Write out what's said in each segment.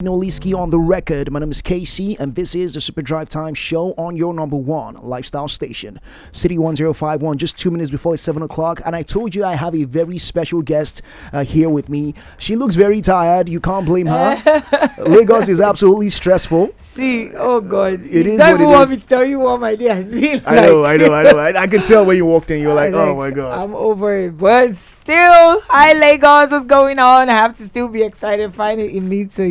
Noliski on the record. My name is Kaycee, and this is the Super Drive Time show on your number one lifestyle station, City 1051. Just 2 minutes before it's 7 o'clock, and I told you I have a very special guest here with me. She looks very tired. You can't blame her. Lagos is absolutely stressful. See, oh God, it is don't what even it want is. me to tell you what my day has been. I know. I could tell when you walked in. You were like, oh my God. I'm over it, but still, hi Lagos, what's going on? I have to still be excited, find it in me to,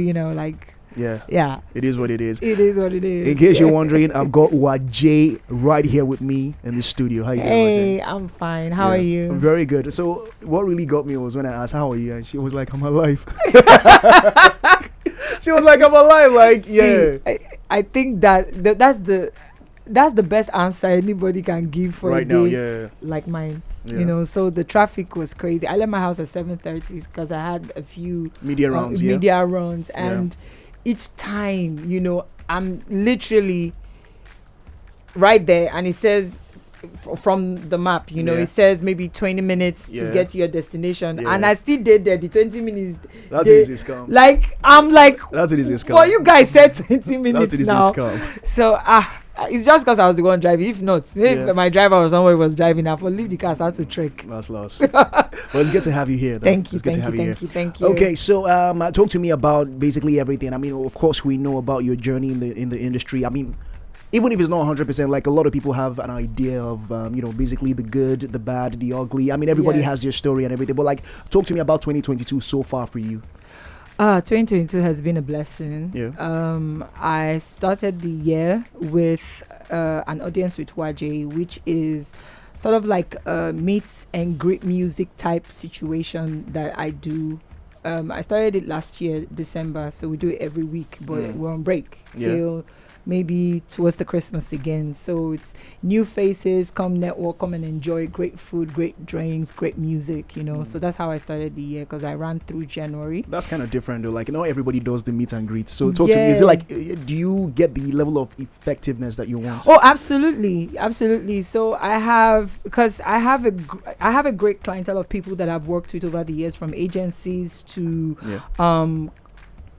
Yeah. It is what it is. It is what it is. In case you're wondering, I've got Waje right here with me in the studio. How you doing, Hey, Waje? I'm fine. How are you? I'm very good. So what really got me was when I asked, how are you? And she was like, I'm alive. She was like, I'm alive. Like, yeah. See, I think that's the best answer anybody can give for right a day now, yeah. like mine. Yeah. So the traffic was crazy. I left my house at 7:30 because I had a few Media rounds, and each time, I'm literally right there, and it says from the map, it says maybe 20 minutes to get to your destination, and I still did there the 20 minutes. That's an easy scam. Like, I'm like, that's an easy scam. well, you guys said 20 minutes that's an easy now. scam. So it's just because I was the one driving. If not, if my driver or somebody was driving, I would leave the car, start to trek. That's lost. Well, it's good to have you here, though. Thank you. Thank you. Okay, so talk to me about basically everything. I mean, of course, we know about your journey in the industry. I mean, even if it's not 100%, like a lot of people have an idea of, basically the good, the bad, the ugly. I mean, everybody has their story and everything. But like, talk to me about 2022 so far for you. 2022 has been a blessing. Yeah. I started the year with an audience with Waje, which is sort of like a meets and greet music type situation that I do. I started it last year, December, so we do it every week, but we're on break till maybe towards the Christmas again. So it's new faces, come network, come and enjoy great food, great drinks, great music, So that's how I started the year, because I ran through January. That's kind of different though. Like, not everybody does the meet and greet. So talk to me. Is it like, do you get the level of effectiveness that you want? Oh, absolutely. So I have a great clientele of people that I've worked with over the years, from agencies to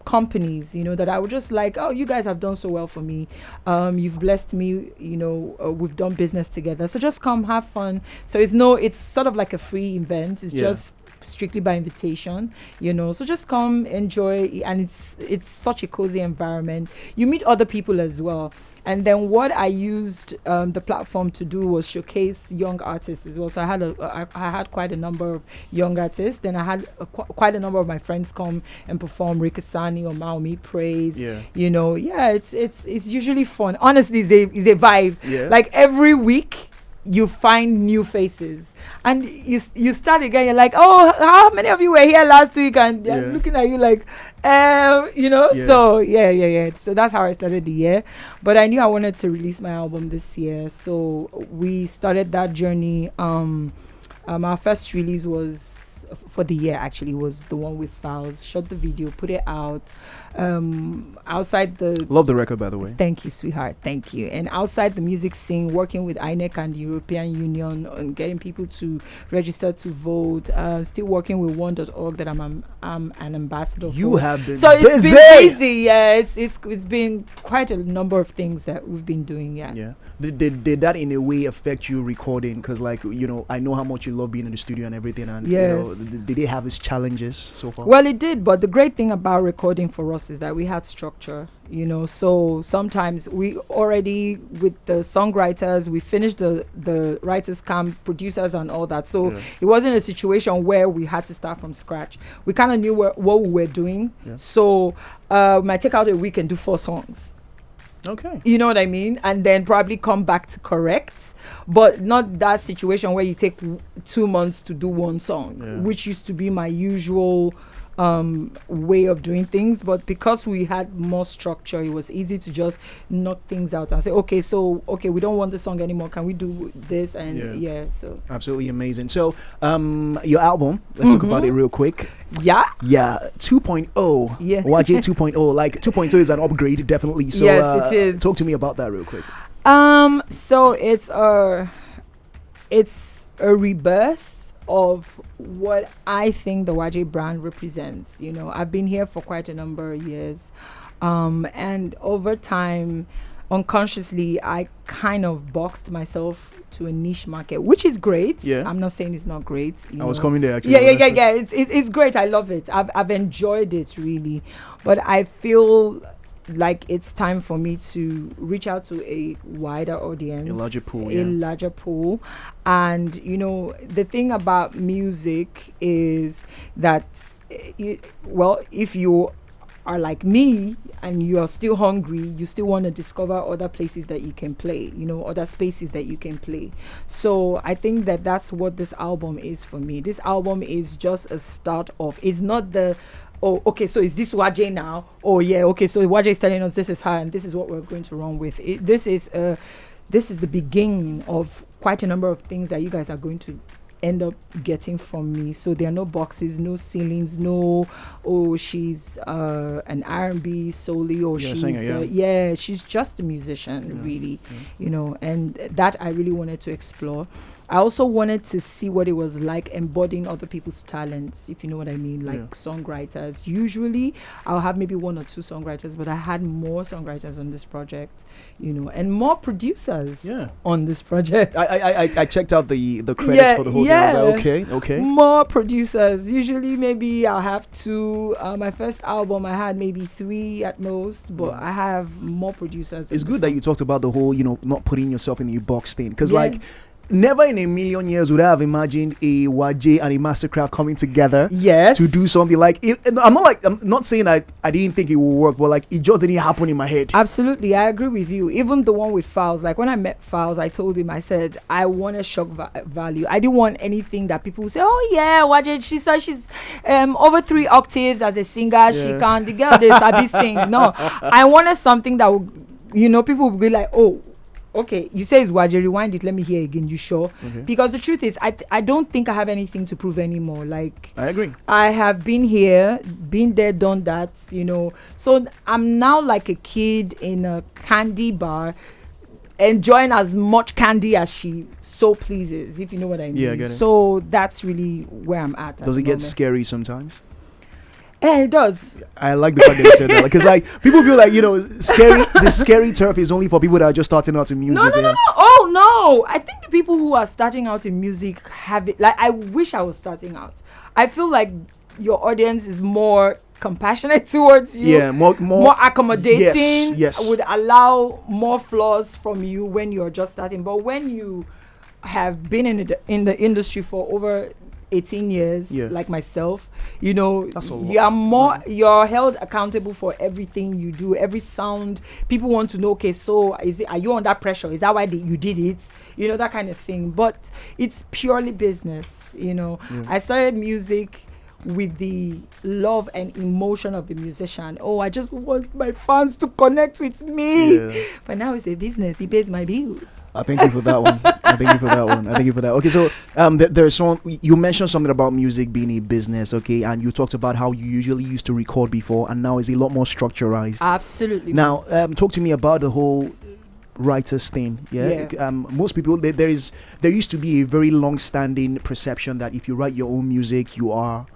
companies, that I would just like, oh, you guys have done so well for me. You've blessed me, we've done business together. So just come, have fun. So it's sort of like a free event. It's just strictly by invitation, so just come, enjoy, and it's such a cozy environment. You meet other people as well. And then what I used the platform to do was showcase young artists as well. So I had quite a number of young artists. Then I had quite a number of my friends come and perform. Rikasani or Maomi Praise. It's usually fun. Honestly, it's a vibe. Yeah. Like every week you find new faces, and you start again. You're like, oh, how many of you were here last week? And they're looking at you like, So so that's how I started the year. But I knew I wanted to release my album this year, so we started that journey. Our first release was for the year, actually, was the one with Fowls. Shot the video, put it out outside the... Love the record, by the way. Thank you, sweetheart. Thank you. And outside the music scene, working with INEC and the European Union on getting people to register to vote. Still working with one.org that I'm an ambassador for. You have been so busy. It's been busy. Yeah, it's been quite a number of things that we've been doing. Yeah. Did that in a way affect you recording? Because I know how much you love being in the studio and everything, and did it have its challenges so far? Well, it did, but the great thing about recording for us is that we had structure, so sometimes we already, with the songwriters, we finished the writers camp, producers and all that, so it wasn't a situation where we had to start from scratch. We kind of knew what we were doing, so we might take out a week and do 4 songs. Okay. You know what I mean? And then probably come back to correct, but not that situation where you take 2 months to do 1 song, which used to be my usual way of doing things. But because we had more structure, it was easy to just knock things out and say, okay, we don't want the song anymore. Can we do this? And so absolutely amazing. So your album, let's talk about it real quick. 2.0. Waje 2.0. Like 2.0 is an upgrade, definitely. So yes, it is. Talk to me about that real quick. So it's a rebirth of what I think the Waje brand represents. You know, I've been here for quite a number of years, and over time, unconsciously, I kind of boxed myself to a niche market, which is great. Yeah. I'm not saying it's not great. I was coming there actually. Yeah. It's great. I love it. I've enjoyed it really, but I feel like it's time for me to reach out to a wider audience, A larger pool. And you know, the thing about music is that if you are like me and you are still hungry, you still want to discover other places that you can play, you know, other spaces that you can play. So I think that that's what this album is for me. This album is just a start off. It's not the okay, so is this Waje now? Oh yeah, okay, so Waje is telling us this is her and this is what we're going to run with. This is the beginning of quite a number of things that you guys are going to end up getting from me. So there are no boxes, no ceilings, no she's an R&B solely, or she's singer, she's just a musician, really. You know, and that I really wanted to explore. I also wanted to see what it was like embodying other people's talents, if you know what I mean, like songwriters. Usually I'll have maybe one or two songwriters, but I had more songwriters on this project, you know, and more producers on this project. I checked out the credits for the whole thing. I was like, okay. More producers. Usually maybe I'll have two. My first album I had maybe 3 at most, but I have more producers. It's good that you talked about the whole, you know, not putting yourself in your box thing, because like never in a million years would I have imagined a Waje and a Mastercraft coming together to do something like it. I'm not saying I didn't think it would work, but like it just didn't happen in my head. Absolutely, I agree with you. Even the one with Fowles, like when I met Fowles, I told him, I said I wanted shock value. I didn't want anything that people would say, oh yeah, Waje, she said she's over 3 octaves as a singer, she can, the girl this I be sing. No, I wanted something that would, you know, people would be like, oh, okay, you say it's Waje, rewind it, let me hear again, you sure? Because the truth is, I don't think I have anything to prove anymore. Like, I agree. I have been here, been there, done that, you know. So I'm now like a kid in a candy bar, enjoying as much candy as she so pleases, if you know what I mean. Yeah, I get it. So that's really where I'm at. Does it get scary sometimes? Yeah, it does. I like the fact that you said that, because like people feel like, you know, the scary turf is only for people that are just starting out in music. No. Oh no, I think the people who are starting out in music have it. Like, I wish I was starting out. I feel like your audience is more compassionate towards you. Yeah, more accommodating. Yes. Would allow more flaws from you when you're just starting. But when you have been in the industry for over 18 years, like myself, you know, you are more, you're held accountable for everything you do, every sound. People want to know, okay, so are you under pressure? Is that why you did it? You know, that kind of thing. But it's purely business, you know. I started music with the love and emotion of a musician. Oh, I just want my fans to connect with me. But now it's a business. It pays my bills. I thank you for that one. I thank you for that. Okay, so there's some, you mentioned something about music being a business, okay, and you talked about how you usually used to record before, and now it's a lot more structurized. Absolutely. Now, talk to me about the whole writers thing. Most people, there used to be a very long-standing perception that if you write your own music, you are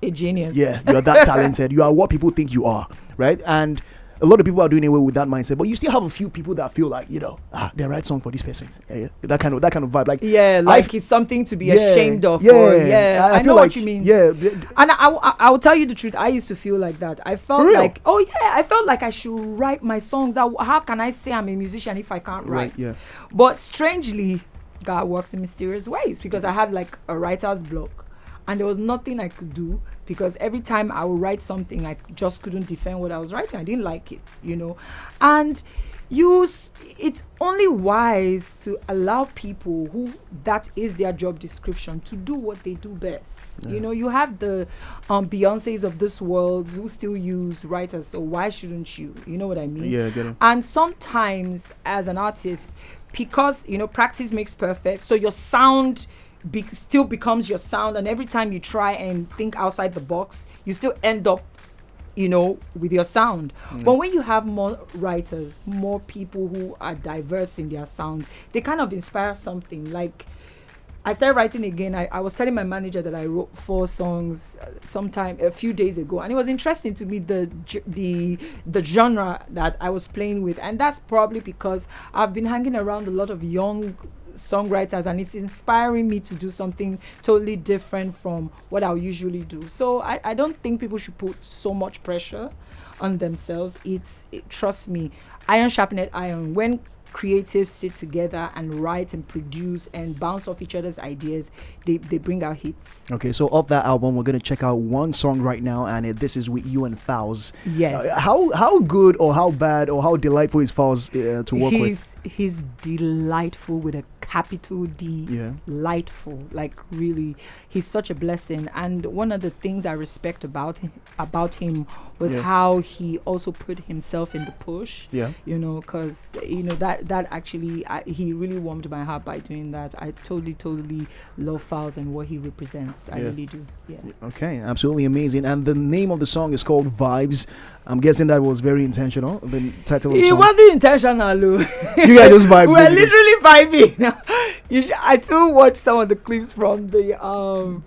a genius. Yeah, you're that talented. You are what people think you are, right? And a lot of people are doing away with that mindset, but you still have a few people that feel like, you know, they write song for this person. That kind of vibe. Like, it's something to be ashamed of. I know what you mean. And I will tell you the truth. I used to feel like that. I felt like, I felt like I should write my songs. How can I say I'm a musician if I can't write? But strangely, God works in mysterious ways, because I had like a writer's block. And there was nothing I could do, because every time I would write something, I just couldn't defend what I was writing. I didn't like it, you know. And it's only wise to allow people who that is their job description to do what they do best. You know, you have the Beyoncés of this world who still use writers, so why shouldn't you? You know what I mean? Yeah, I get it. And sometimes as an artist, because, you know, practice makes perfect, so your sound still becomes your sound, and every time you try and think outside the box, you still end up, you know, with your sound. But when you have more writers, more people who are diverse in their sound, they kind of inspire something. Like, I started writing again. I was telling my manager that I wrote 4 songs sometime a few days ago, and it was interesting to me the genre that I was playing with, and that's probably because I've been hanging around a lot of young songwriters, and it's inspiring me to do something totally different from what I usually do. So I don't think people should put so much pressure on themselves. Trust me, iron sharpened iron. When creatives sit together and write and produce and bounce off each other's ideas, they bring out hits. Okay, so off that album, we're gonna check out one song right now, and this is with you and Fowles. Yes. How good or how bad or how delightful is Fowles to work with? He's delightful with a capital D. Yeah. Delightful, like really, he's such a blessing. And one of the things I respect about him was how he also put himself in the push. Yeah. You know, because that actually he really warmed my heart by doing that. I totally love Fowles and what he represents. I really do. Yeah. Okay, absolutely amazing. And the name of the song is called Vibes. I'm guessing that was very intentional. The title of the It song. wasn't intentional, Lou. You guys just vibe. We're literally vibing. I still watch some of the clips from the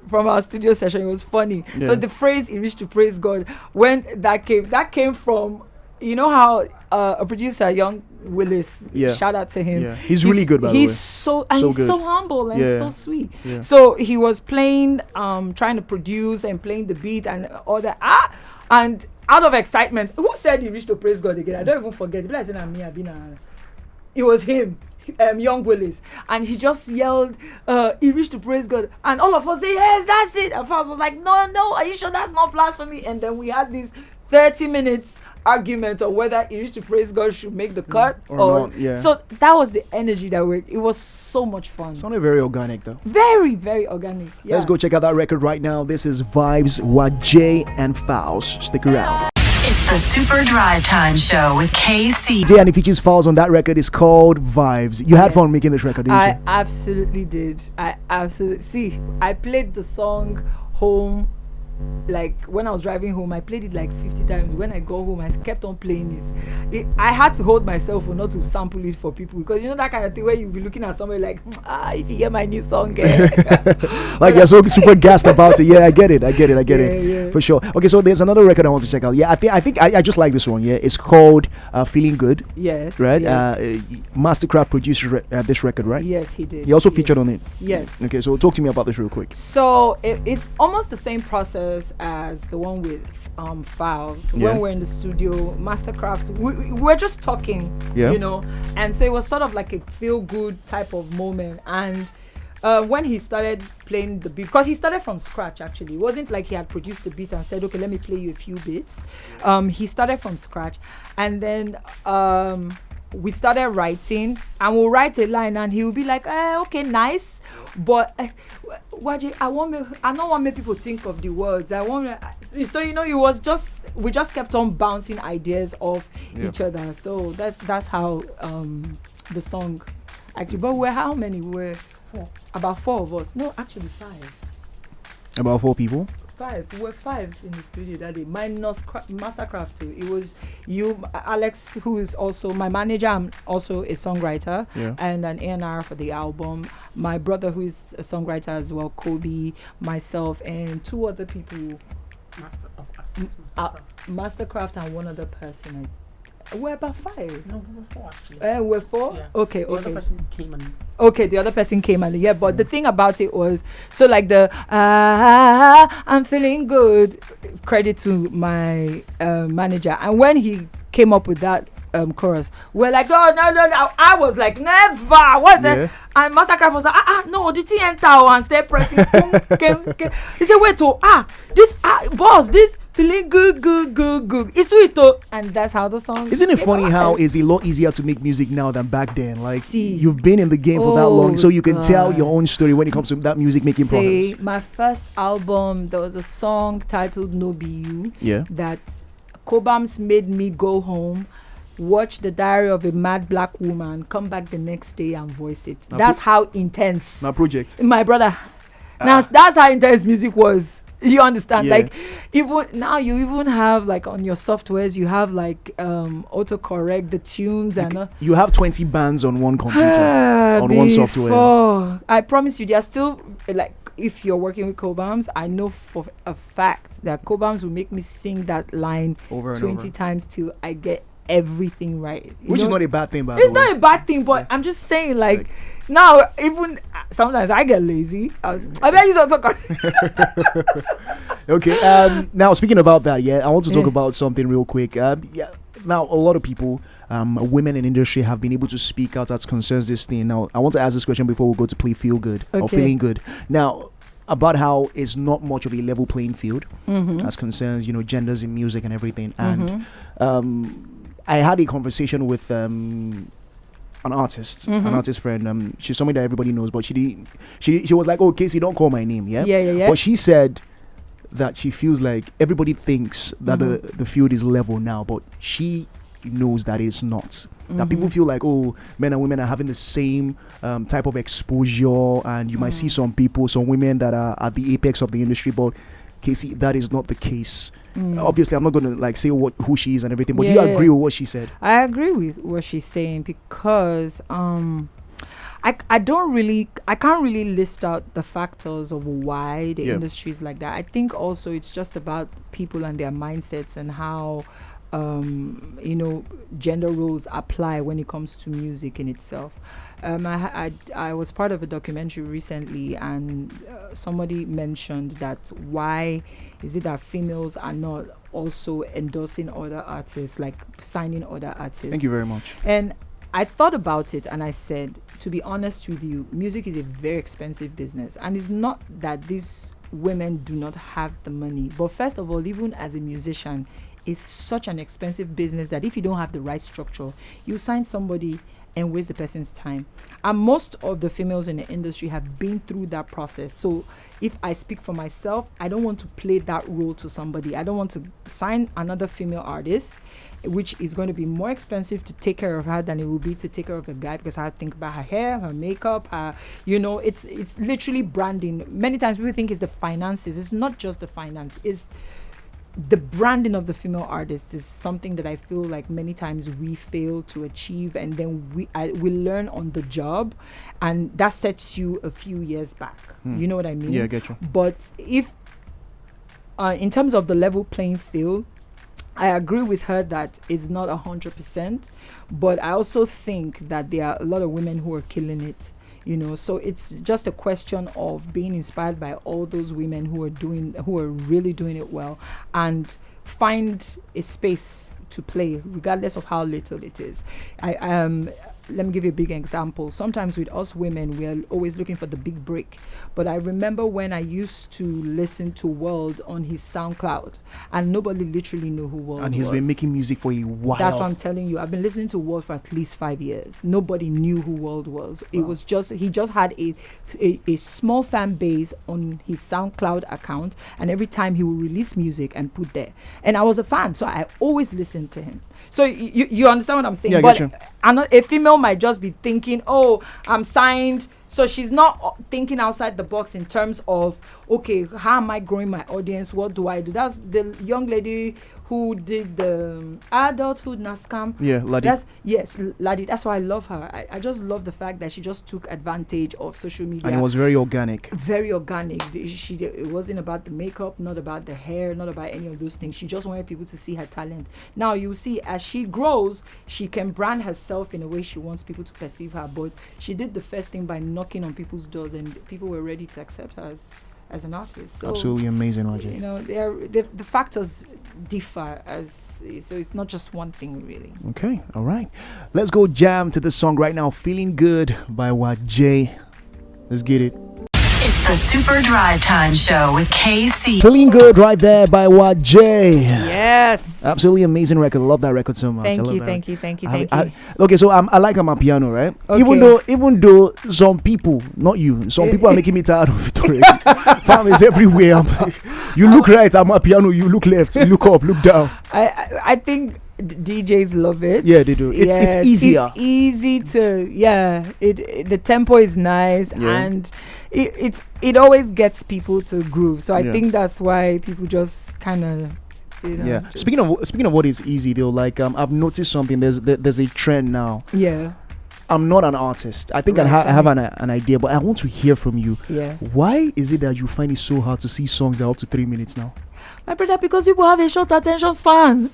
from our studio session. It was funny. Yeah. So the phrase "He reached to praise God," when that came from, you know how a producer, Young Willis, shout out to him. Yeah. He's really good, by the way. He's so good. so humble and so sweet. Yeah. So he was playing, trying to produce and playing the beat and all that. And out of excitement, who said he reached to praise God again? I don't even forget. It was him, Young Willis, and he just yelled, he reached to praise God, and all of us say, yes, that's it. And Fowles was like, no, are you sure that's not blasphemy? And then we had this 30 minutes argument on whether he reached to praise God should make the cut or not. Yeah. So that was the energy it was so much fun. Sounded very organic though. Very, very organic. Yeah. Let's go check out that record right now. This is Vibes, Waje and Fowles. Stick around. It's the Super Drive Time Show with Kaycee. And it features Fowles on that record. It's called Vibes. You had fun making this record, didn't you? I absolutely did. See, I played the song home. Like when I was driving home, I played it like 50 times. When I go home, I kept on playing it. I had to hold myself not to sample it for people, because you know that kind of thing where you'll be looking at somebody like, if you hear my new song, like you're so super gassed about it. Yeah, I get it. Yeah. For sure. Okay, so there's another record I want to check out. Yeah, I think I just like this one. Yeah, it's called Feeling Good. Yes. Right. Yes. Mastercraft produced this record, right? Yes, he did. He also featured on it. Yes. Okay, so talk to me about this real quick. So it's almost the same process as the one with Fowles. When we're in the studio, Mastercraft, we're just talking, you know, and so it was sort of like a feel good type of moment. And when he started playing the beat, because he started from scratch actually, it wasn't like he had produced the beat and said, okay, let me play you a few bits. He started from scratch, and then we started writing, and we'll write a line and he will be like, okay, nice, but Waje, I don't want to make people think of the words. So you know, we just kept on bouncing ideas off each other. So that's how the song actually. But we're how many? We're 4. About 4 of us. No, actually 5. About 4 people. 5. We're 5 in the studio that day, minus Mastercraft too. It was you, Alex, who is also my manager. I'm also a songwriter and an A&R for the album. My brother, who is a songwriter as well, Kobe, myself, and 2 other people. Mastercraft and one other person. We're about 5. No, we were 4 actually. We're 4? Yeah. Okay. The other person came and... Okay, the other person came and but the thing about it was, so like the I'm feeling good, credit to my manager. And when he came up with that chorus, we're like, oh no, I was like, never, what's that? And Mastercraft was like, no, did he enter and stay pressing? He said, wait, this boss, this feeling good. It's sweet though, and that's how the song. Isn't it funny how it's a lot easier to make music now than back then? Like See. You've been in the game for that long, so you can tell your own story when it comes to that music making process. My first album, there was a song titled "No Be You." That Cobams made me go home, watch The Diary of a Mad Black Woman, come back the next day and voice it. That's how intense. My project. My brother. Now that's how intense music was. You understand? Yeah. Like, even now, you even have like on your softwares, you have like autocorrect the tunes and. You have 20 bands on one computer, on one software. I promise you, they are still like. If you're working with Cobams, I know for a fact that Cobams will make me sing that line Over and 20 over. times till I get everything right. Which is not a bad thing, by the It's way. not a bad thing, but I'm just saying, like now, even sometimes I get lazy. I bet you don't talk. Okay. Now speaking about that, I want to talk about something real quick. Now a lot of people, women in industry, have been able to speak out as concerns this thing. Now I want to ask this question before we go to play Feel Good or Feeling Good. Now, about how it's not much of a level playing field as concerns, genders in music and everything. And I had a conversation with an artist friend. She's somebody that everybody knows, but she was like, "Oh, Kaycee, don't call my name." Yeah. But she said that she feels like everybody thinks that the field is level now, but she knows that it's not. That people feel like, oh, men and women are having the same type of exposure, and you might see some women that are at the apex of the industry, but Kaycee, that is not the case. Obviously, I'm not going to like say who she is and everything, but do you agree with what she said? I agree with what she's saying because I can't really list out the factors of why the industry is like that. I think also it's just about people and their mindsets and how gender roles apply when it comes to music in itself. I was part of a documentary recently, and somebody mentioned that why is it that females are not also endorsing other artists, like signing other artists? Thank you very much. And I thought about it and I said, to be honest with you, music is a very expensive business. And it's not that these women do not have the money. But first of all, even as a musician, it's such an expensive business that if you don't have the right structure, you sign somebody and waste the person's time. And most of the females in the industry have been through that process. So if I speak for myself, I don't want to play that role to somebody. I don't want to sign another female artist, which is going to be more expensive to take care of her than it will be to take care of a guy, because I have to think about her hair, her makeup, it's literally branding. Many times people think it's the finances. It's not just the finance. It's the branding of the female artist is something that I feel like many times we fail to achieve, and then we learn on the job, and that sets you a few years back. You know what I mean? Yeah, I get you. But if in terms of the level playing field, I agree with her that it's not 100%, but I also think that there are a lot of women who are killing it. So it's just a question of being inspired by all those women who are really doing it well, and find a space to play regardless of how little it is. Let me give you a big example. Sometimes with us women, we are always looking for the big break. But I remember when I used to listen to World on his SoundCloud, and nobody literally knew who World was. And he's been making music for a while. That's what I'm telling you. I've been listening to World for at least 5 years. Nobody knew who World was. Wow. It was just, he just had a small fan base on his SoundCloud account, and every time he would release music and put there. And I was a fan, so I always listened to him. So you understand what I'm saying? Yeah, but a female might just be thinking, oh, I'm signed. So she's not thinking outside the box in terms of, okay, how am I growing my audience? What do I do? That's the young lady who did the adulthood Nascam. Yeah, Ladi. Yes, Ladi. That's why I love her. I just love the fact that she just took advantage of social media. And it was very organic. Very organic. It wasn't about the makeup, not about the hair, not about any of those things. She just wanted people to see her talent. Now, you see, as she grows, she can brand herself in a way she wants people to perceive her. But she did the first thing by knocking on people's doors, and people were ready to accept her as an artist. So, absolutely amazing, Waje. The factors differ, so it's not just one thing really. Okay, all right. Let's go jam to this song right now, Feeling Good by Waje. Let's get it. It's the Super Drive Time Show with Kaycee. Feeling Good right there by Waje. Yes. Absolutely amazing record. Love that record so much. Thank you. Okay, so I like my piano, right? Okay. Even though some people, not you, some people are making me tired of it already. Fam is everywhere. You look right, I'm a piano. You look left. You look up, look down. I think DJs love it. Yeah, they do. It's easier. It's easy to the tempo is nice and it always gets people to groove. So I think that's why people just kind of Speaking of what is easy though, like I've noticed something. There's a trend now. Yeah. I'm not an artist. I think I have an idea, but I want to hear from you. Yeah. Why is it that you find it so hard to see songs that are up to 3 minutes now? My brother, because people have a short attention span.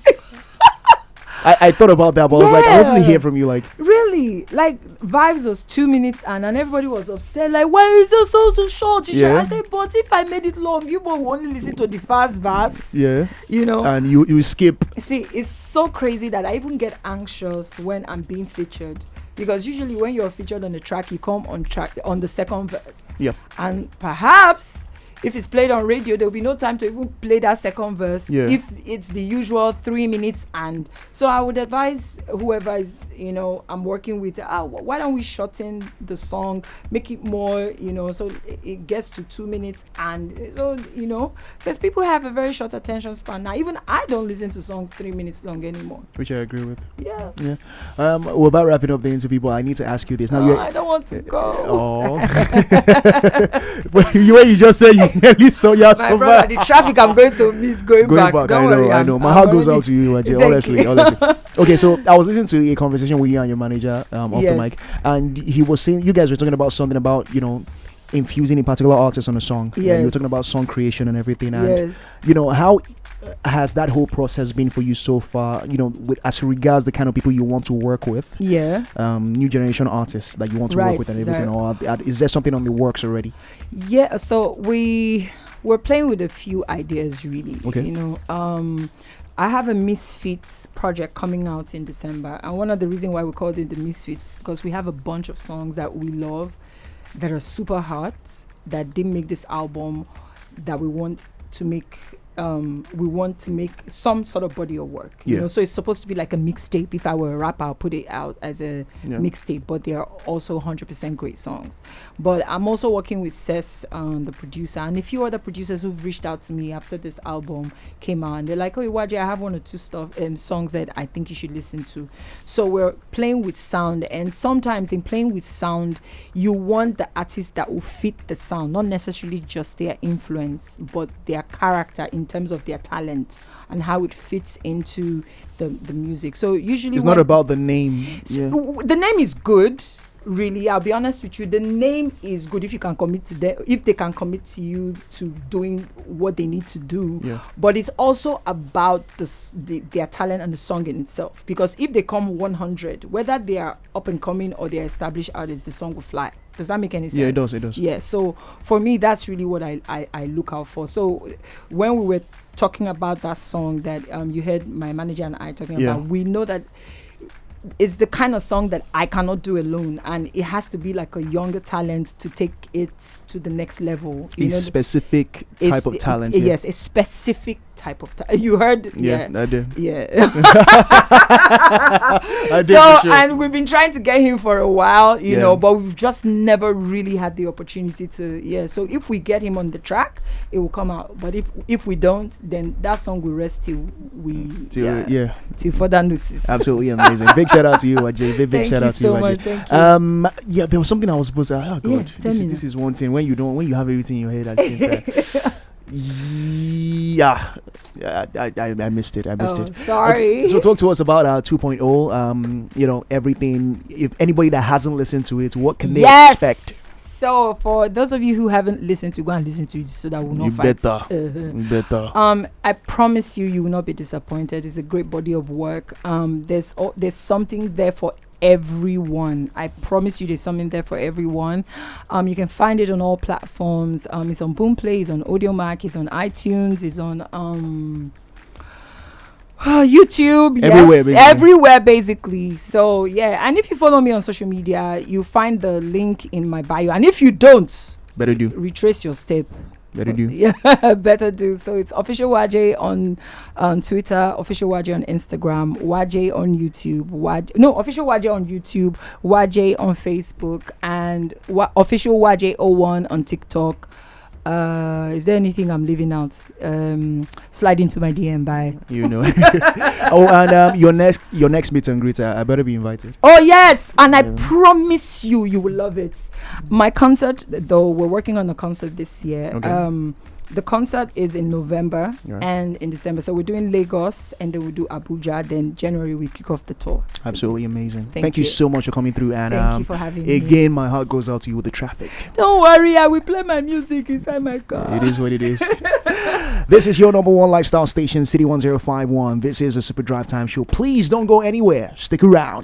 I thought about that, but I was like, I wanted to hear from you. Like, really, like Vibes was 2 minutes and everybody was upset. Like, why is the song so short? I said, but if I made it long, you will only listen to the first verse. Yeah, and you skip. See, it's so crazy that I even get anxious when I'm being featured, because usually when you're featured on the track, you come on the second verse. Yeah, and perhaps if it's played on radio, there will be no time to even play that second verse if it's the usual 3 minutes. And so I would advise whoever is, I'm working with, why don't we shorten the song, make it more, so it gets to 2 minutes. And so, because people have a very short attention span. Now, even I don't listen to songs 3 minutes long anymore. Which I agree with. Yeah. We're about wrapping up the interview, but I need to ask you this. Now, I don't want to go. Oh. When you just said you nearly saw your my brother, the traffic I'm going to meet going back. Don't worry, I know. My heart goes out to you, Waje, honestly. Okay, so I was listening to a conversation with you and your manager off the mic, and he was saying, you guys were talking about something about, infusing a particular artist on a song. Yes. You were talking about song creation and everything. And, how has that whole process been for you so far, with as regards the kind of people you want to work with? Yeah. New generation artists that you want to work with and everything. Or is there something on the works already? Yeah, so we're playing with a few ideas, really. Okay. I have a Misfits project coming out in December, and one of the reasons why we called it the Misfits is because we have a bunch of songs that we love that are super hot, that didn't make this album, that we want to make some sort of body of work. So it's supposed to be like a mixtape. If I were a rapper, I'll put it out as a mixtape, but they are also 100% great songs. But I'm also working with Cess, the producer, and a few other producers who've reached out to me after this album came out, and they're like, oh, Waje, I have one or two songs that I think you should listen to. So we're playing with sound, and sometimes in playing with sound, you want the artist that will fit the sound, not necessarily just their influence, but their character in terms of their talent and how it fits into the music. So usually it's not about the name. The name is good, really. I'll be honest with you. The name is good if you can commit to them, if they can commit to you to doing what they need to do. But it's also about their talent and the song in itself. Because if they come 100, whether they are up and coming or they're established artists, the song will fly. Does that make any sense? Yeah, it does. Yeah, so for me, that's really what I look out for. So when we were talking about that song that you heard my manager and I talking about, we know that it's the kind of song that I cannot do alone, and it has to be like a younger talent to take it to the next level. Specific type of talent. Yes, a specific type of talent. You heard? Yeah, I did. Yeah. I did. So, for sure. and we've been trying to get him for a while, you know, but we've just never really had the opportunity to. Yeah. So if we get him on the track, it will come out. But if we don't, then that song will rest till further notice. Absolutely amazing. Big shout out to you, Waje. Big shout out to you, Waje. Thank you. There was something I was supposed to. Oh God, this is one thing when you have everything in your head at the same time. I missed it. Sorry. Okay, so talk to us about 2.0. Everything. If anybody that hasn't listened to it, what can they expect? So for those of you who haven't listened to, go and listen to it so that we'll not fight. Better. I promise you will not be disappointed. It's a great body of work. There's something there for everyone. I promise you there's something there for everyone. You can find it on all platforms. It's on Boomplay, it's on Audiomack, it's on iTunes, it's on YouTube, everywhere basically. So yeah, and if you follow me on social media, you find the link in my bio, and if you don't, better do retrace your step. Better do. Yeah, better do. So it's official Waje on Twitter, official Waje on Instagram, Waje on YouTube, official Waje on YouTube, Waje on Facebook, and official Waje 01 on TikTok. Is there anything I'm leaving out? Slide into my DM by. You know. Oh, and your next meet and greet, I better be invited. Oh yes, and I promise you will love it. My concert, though, we're working on a concert this year. Okay. The concert is in November Right. and in December. So we're doing Lagos, and then we do Abuja. Then January we kick off the tour. Absolutely amazing. Thank you you. so much for coming through. And Thank you for having me. again, my heart goes out to you with the traffic. Don't worry, I will play my music inside my car. It is what it is. This is your number one lifestyle station, City 1051. This is a Super Drive Time show. Please don't go anywhere. Stick around.